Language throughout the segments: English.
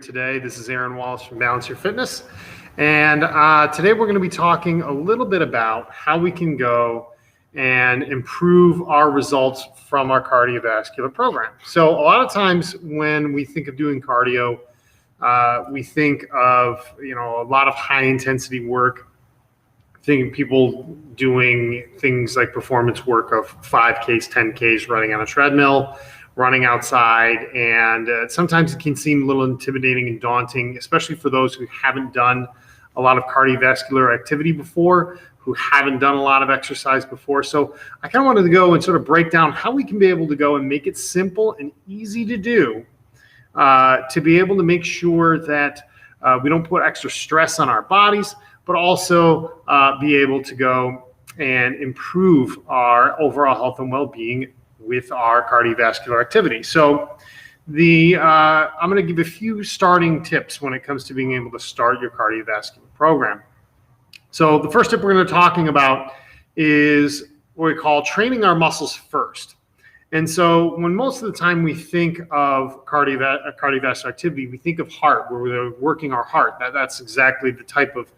Today. This is Aaron Wallace from Balance Your Fitness. And today we're going to be talking a little bit about how we can go and improve our results from our cardiovascular program. So a lot of times when we think of doing cardio, we think of, a lot of high intensity work, thinking people doing things like performance work of 5Ks, 10Ks, running on a treadmill, running outside, and sometimes it can seem a little intimidating and daunting, especially for those who haven't done a lot of cardiovascular activity before, who haven't done a lot of exercise before. So I kind of wanted to go and sort of break down how we can be able to go and make it simple and easy to do, to be able to make sure that we don't put extra stress on our bodies, but also be able to go and improve our overall health and well-being with our cardiovascular activity. So I'm going to give a few starting tips when it comes to being able to start your cardiovascular program. So the first tip we're going to be talking about is what we call training our muscles first. And so when most of the time we think of cardiovascular activity, we think of heart, where we're working our heart. That's exactly the type of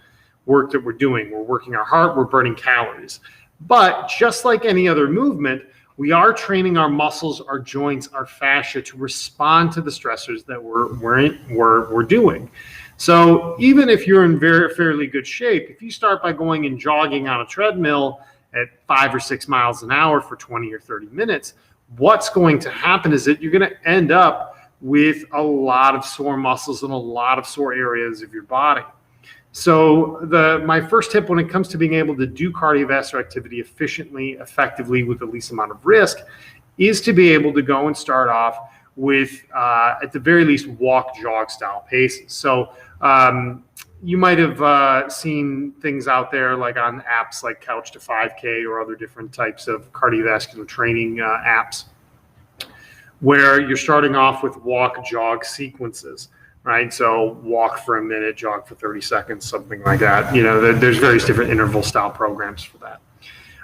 work that we're doing. We're working our heart, we're burning calories. But just like any other movement, we are training our muscles, our joints, our fascia to respond to the stressors that we're doing. So even if you're in fairly good shape, if you start by going and jogging on a treadmill at 5 or 6 miles an hour for 20 or 30 minutes, what's going to happen is that you're going to end up with a lot of sore muscles and a lot of sore areas of your body. So my first tip when it comes to being able to do cardiovascular activity efficiently, effectively, with the least amount of risk, is to be able to go and start off with, at the very least, walk, jog style paces. So you might have seen things out there like on apps like Couch to 5K or other different types of cardiovascular training apps, where you're starting off with walk, jog sequences. Right, so walk for a minute, jog for 30 seconds, something like that. There's various different interval style programs for that.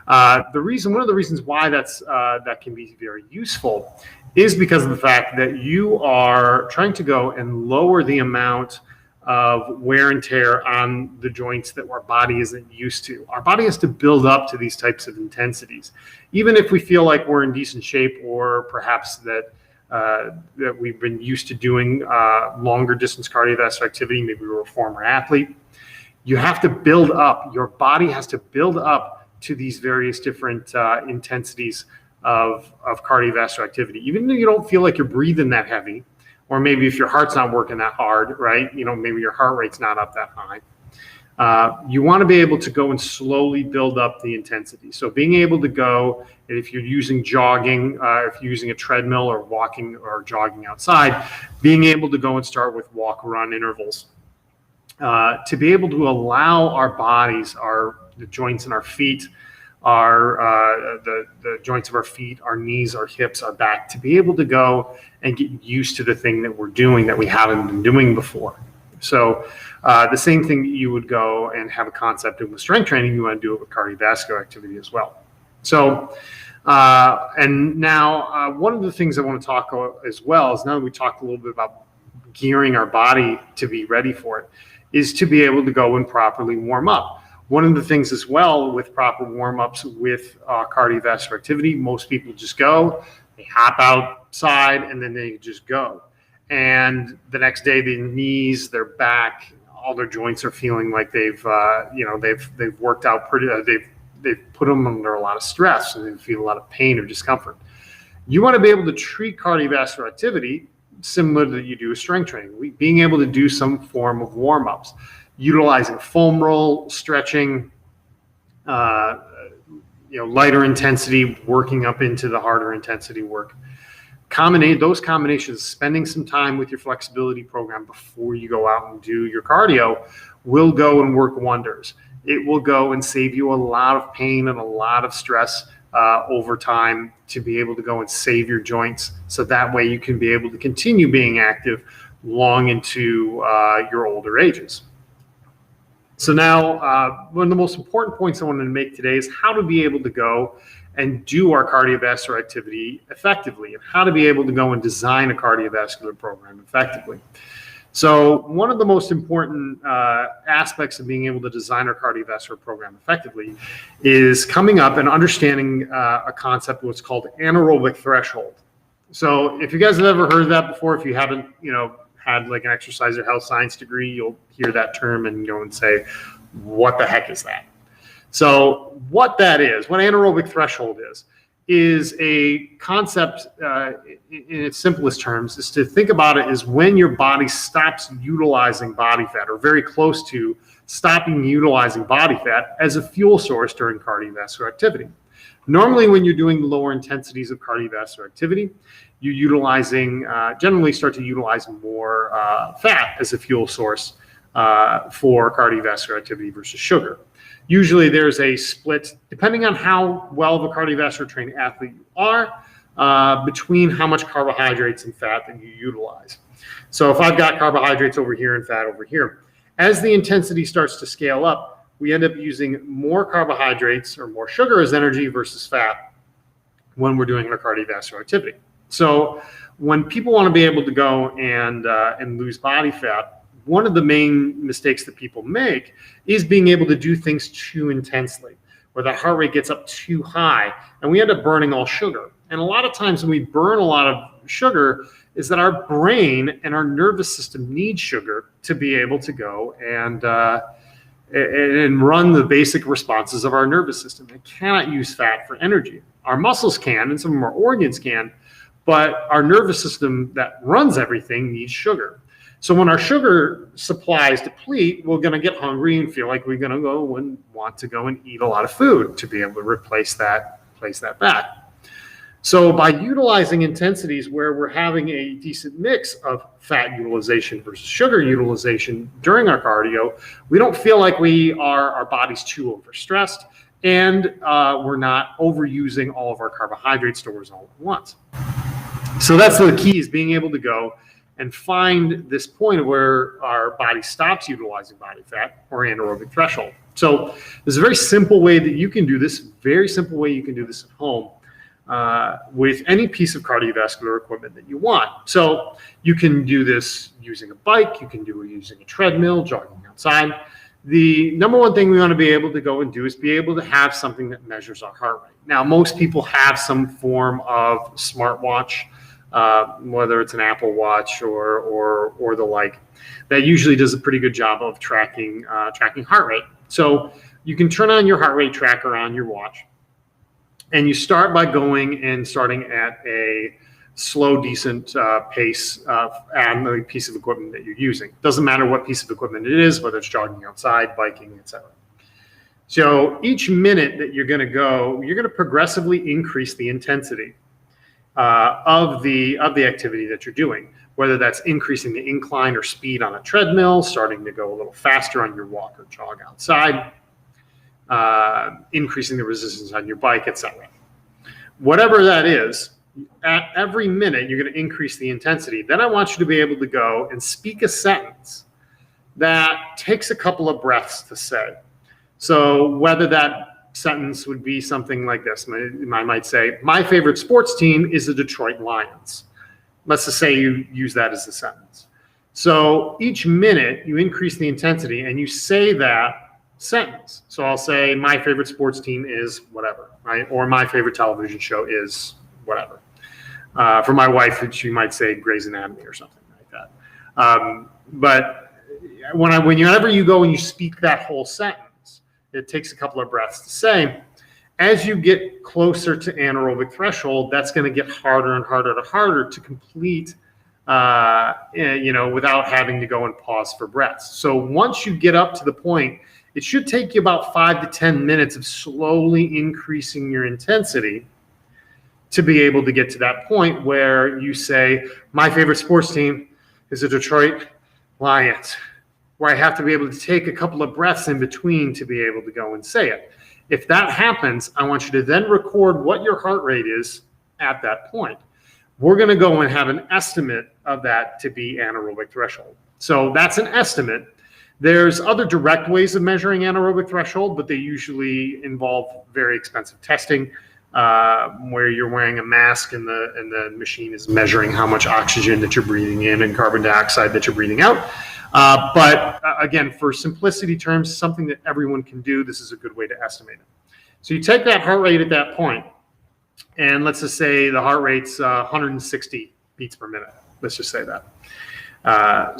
One of the reasons why that can be very useful is because of the fact that you are trying to go and lower the amount of wear and tear on the joints that our body isn't used to. Our body has to build up to these types of intensities, even if we feel like we're in decent shape, or perhaps that we've been used to doing longer distance cardiovascular activity. Maybe we were a former athlete. You have to build up. Your body has to build up to these various different intensities of cardiovascular activity. Even though you don't feel like you're breathing that heavy, or maybe if your heart's not working that hard, right? Maybe your heart rate's not up that high. You want to be able to go and slowly build up the intensity. So being able to go, if you're using jogging, if you're using a treadmill or walking or jogging outside, being able to go and start with walk-run intervals, to be able to allow our bodies, the joints in our feet, the joints of our feet, our knees, our hips, our back, to be able to go and get used to the thing that we're doing that we haven't been doing before. So the same thing that you would go and have a concept of with strength training, you want to do it with cardiovascular activity as well. So, and now one of the things I want to talk about as well is, now that we talked a little bit about gearing our body to be ready for it, is to be able to go and properly warm up. One of the things as well with proper warm-ups with cardiovascular activity, most people just go, they hop outside, and then they just go. And the next day, their knees, their back, all their joints are feeling like they've worked out pretty. They've put them under a lot of stress, and they feel a lot of pain or discomfort. You want to be able to treat cardiovascular activity similar to that you do with strength training, being able to do some form of warm-ups, utilizing foam roll, stretching, lighter intensity, working up into the harder intensity work. Those combinations, spending some time with your flexibility program before you go out and do your cardio, will go and work wonders. It will go and save you a lot of pain and a lot of stress over time, to be able to go and save your joints, so that way you can be able to continue being active long into your older ages. So now, one of the most important points I wanted to make today is how to be able to go and do our cardiovascular activity effectively, and how to be able to go and design a cardiovascular program effectively. So one of the most important aspects of being able to design our cardiovascular program effectively is coming up and understanding a concept what's called anaerobic threshold. So if you guys have ever heard of that before, if you haven't, had like an exercise or health science degree, you'll hear that term and go and say, what the heck is that? So what that is, what anaerobic threshold is a concept in its simplest terms, is to think about it as when your body stops utilizing body fat, or very close to stopping utilizing body fat as a fuel source during cardiovascular activity. Normally, when you're doing lower intensities of cardiovascular activity, you're generally start to utilize more fat as a fuel source for cardiovascular activity versus sugar. Usually there's a split, depending on how well of a cardiovascular trained athlete you are, between how much carbohydrates and fat that you utilize. So if I've got carbohydrates over here and fat over here, as the intensity starts to scale up, we end up using more carbohydrates or more sugar as energy versus fat when we're doing our cardiovascular activity. So when people want to be able to go and lose body fat, one of the main mistakes that people make is being able to do things too intensely, where the heart rate gets up too high and we end up burning all sugar. And a lot of times when we burn a lot of sugar is that our brain and our nervous system need sugar to be able to go and run the basic responses of our nervous system. It cannot use fat for energy. Our muscles can, and some of our organs can, but our nervous system that runs everything needs sugar. So when our sugar supplies deplete, we're going to get hungry and feel like we're going to go and want to go and eat a lot of food to be able to replace that back. So by utilizing intensities where we're having a decent mix of fat utilization versus sugar utilization during our cardio, we don't feel like our body's too overstressed, and we're not overusing all of our carbohydrate stores all at once. So that's the key, is being able to go and find this point where our body stops utilizing body fat, or anaerobic threshold. So there's a very simple way that you can do this, at home with any piece of cardiovascular equipment that you want. So you can do this using a bike, you can do it using a treadmill, jogging outside. The number one thing we want to be able to go and do is be able to have something that measures our heart rate. Now, most people have some form of smartwatch, whether it's an Apple Watch or the like, that usually does a pretty good job of tracking heart rate. So you can turn on your heart rate tracker on your watch, and you start by starting at a slow, decent pace on the piece of equipment that you're using. Doesn't matter what piece of equipment it is, whether it's jogging outside, biking, etc. So each minute that you're going to go, you're going to progressively increase the intensity of the activity that you're doing, whether that's increasing the incline or speed on a treadmill, starting to go a little faster on your walk or jog outside, increasing the resistance on your bike, etc. Whatever that is, at every minute, you're going to increase the intensity. Then I want you to be able to go and speak a sentence that takes a couple of breaths to say. So whether that sentence would be something like this, I might say, my favorite sports team is the Detroit Lions. Let's just say you use that as a sentence. So each minute, you increase the intensity and you say that sentence. So I'll say, my favorite sports team is whatever, right? Or my favorite television show is whatever. For my wife, she might say Grey's Anatomy or something like that. But whenever you go and you speak that whole sentence, it takes a couple of breaths to say. As you get closer to anaerobic threshold, that's going to get harder and harder to complete, without having to go and pause for breaths. So once you get up to the point, it should take you about 5 to 10 minutes of slowly increasing your intensity to be able to get to that point where you say, my favorite sports team is the Detroit Lions, where I have to be able to take a couple of breaths in between to be able to go and say it. If that happens, I want you to then record what your heart rate is at that point. We're going to go and have an estimate of that to be anaerobic threshold. So that's an estimate. There's other direct ways of measuring anaerobic threshold, but they usually involve very expensive testing. where you're wearing a mask and the machine is measuring how much oxygen that you're breathing in and carbon dioxide that you're breathing out. But again, for simplicity terms, something that everyone can do, this is a good way to estimate it. So you take that heart rate at that point, and let's just say the heart rate's 160 beats per minute. Let's just say that.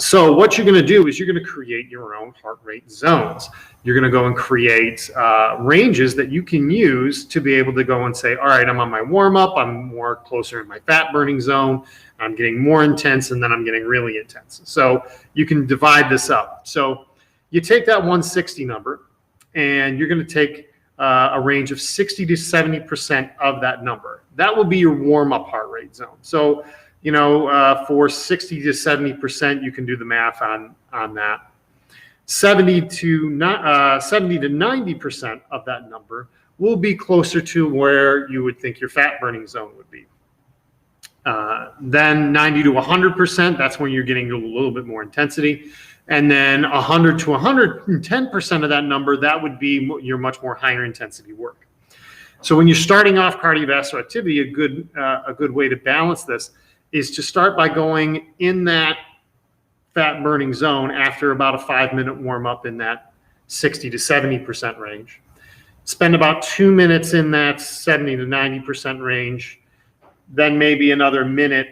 So what you're going to do is you're going to create your own heart rate zones. You're going to go and create ranges that you can use to be able to go and say, all right, I'm on my warm up. I'm more closer in my fat burning zone. I'm getting more intense, and then I'm getting really intense. So you can divide this up. So you take that 160 number, and you're going to take a range of 60 to 70% of that number. That will be your warm up heart rate zone. So for 60 to 70%, you can do the math on that. 70 to 90% of that number will be closer to where you would think your fat burning zone would be. Then 90 to 100%, that's when you're getting a little bit more intensity. And then 100 to 110% of that number, that would be your much more higher intensity work. So when you're starting off cardiovascular activity, a good way to balance this is to start by going in that fat burning zone after about a 5-minute warm up in that 60 to 70% range. Spend about 2 minutes in that 70 to 90% range, then maybe another minute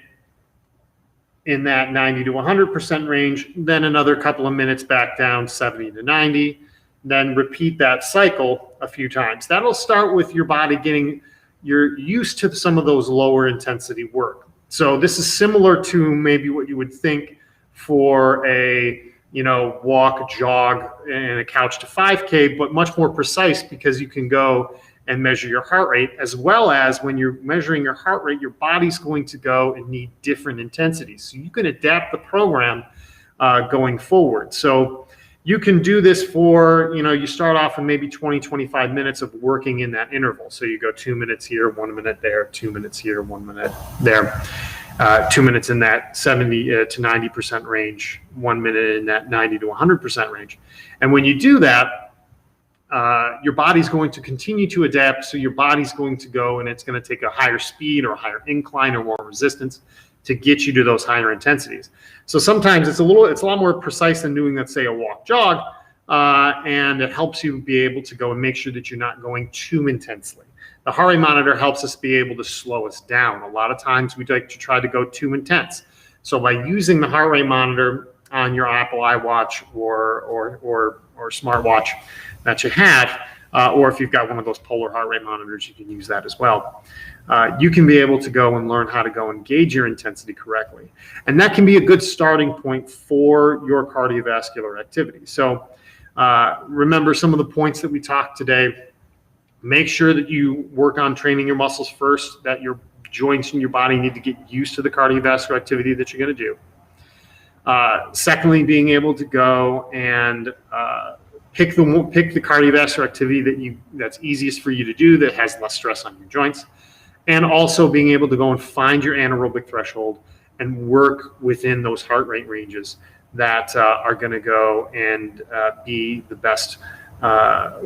in that 90 to 100% range, then another couple of minutes back down 70 to 90, then repeat that cycle a few times. That'll start with your body getting you're used to some of those lower intensity work. So this is similar to maybe what you would think for a walk, jog, and a couch to 5K, but much more precise because you can go and measure your heart rate, as well as when you're measuring your heart rate, your body's going to go and need different intensities. So you can adapt the program going forward. So you can do this for, you start off in maybe 20, 25 minutes of working in that interval. So you go 2 minutes here, 1 minute there, 2 minutes here, 1 minute there, 2 minutes in that 70 to 90% range, 1 minute in that 90 to 100% range. And when you do that, your body's going to continue to adapt. So your body's going to go and it's going to take a higher speed or a higher incline or more resistance to get you to those higher intensities. So sometimes it's a lot more precise than doing, let's say, a walk jog, and it helps you be able to go and make sure that you're not going too intensely. The heart rate monitor helps us be able to slow us down. A lot of times we like to try to go too intense. So by using the heart rate monitor on your Apple iWatch or smartwatch that you have, or if you've got one of those polar heart rate monitors, you can use that as well. You can be able to go and learn how to go and gauge your intensity correctly. And that can be a good starting point for your cardiovascular activity. So remember some of the points that we talked today. Make sure that you work on training your muscles first, that your joints in your body need to get used to the cardiovascular activity that you're going to do. Secondly, being able to go and pick the cardiovascular activity that's easiest for you to do, that has less stress on your joints, and also being able to go and find your anaerobic threshold and work within those heart rate ranges that are going to go and be the best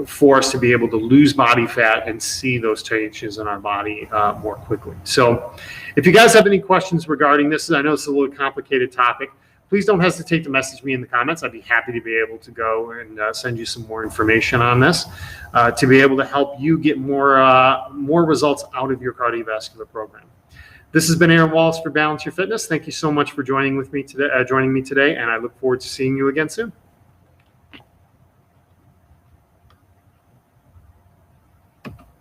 for us to be able to lose body fat and see those changes in our body more quickly. So if you guys have any questions regarding this, I know it's a little complicated topic, please don't hesitate to message me in the comments. I'd be happy to be able to go and send you some more information on this to be able to help you get more results out of your cardiovascular program. This has been Aaron Wallace for Balance Your Fitness. Thank you so much for joining me today, and I look forward to seeing you again soon.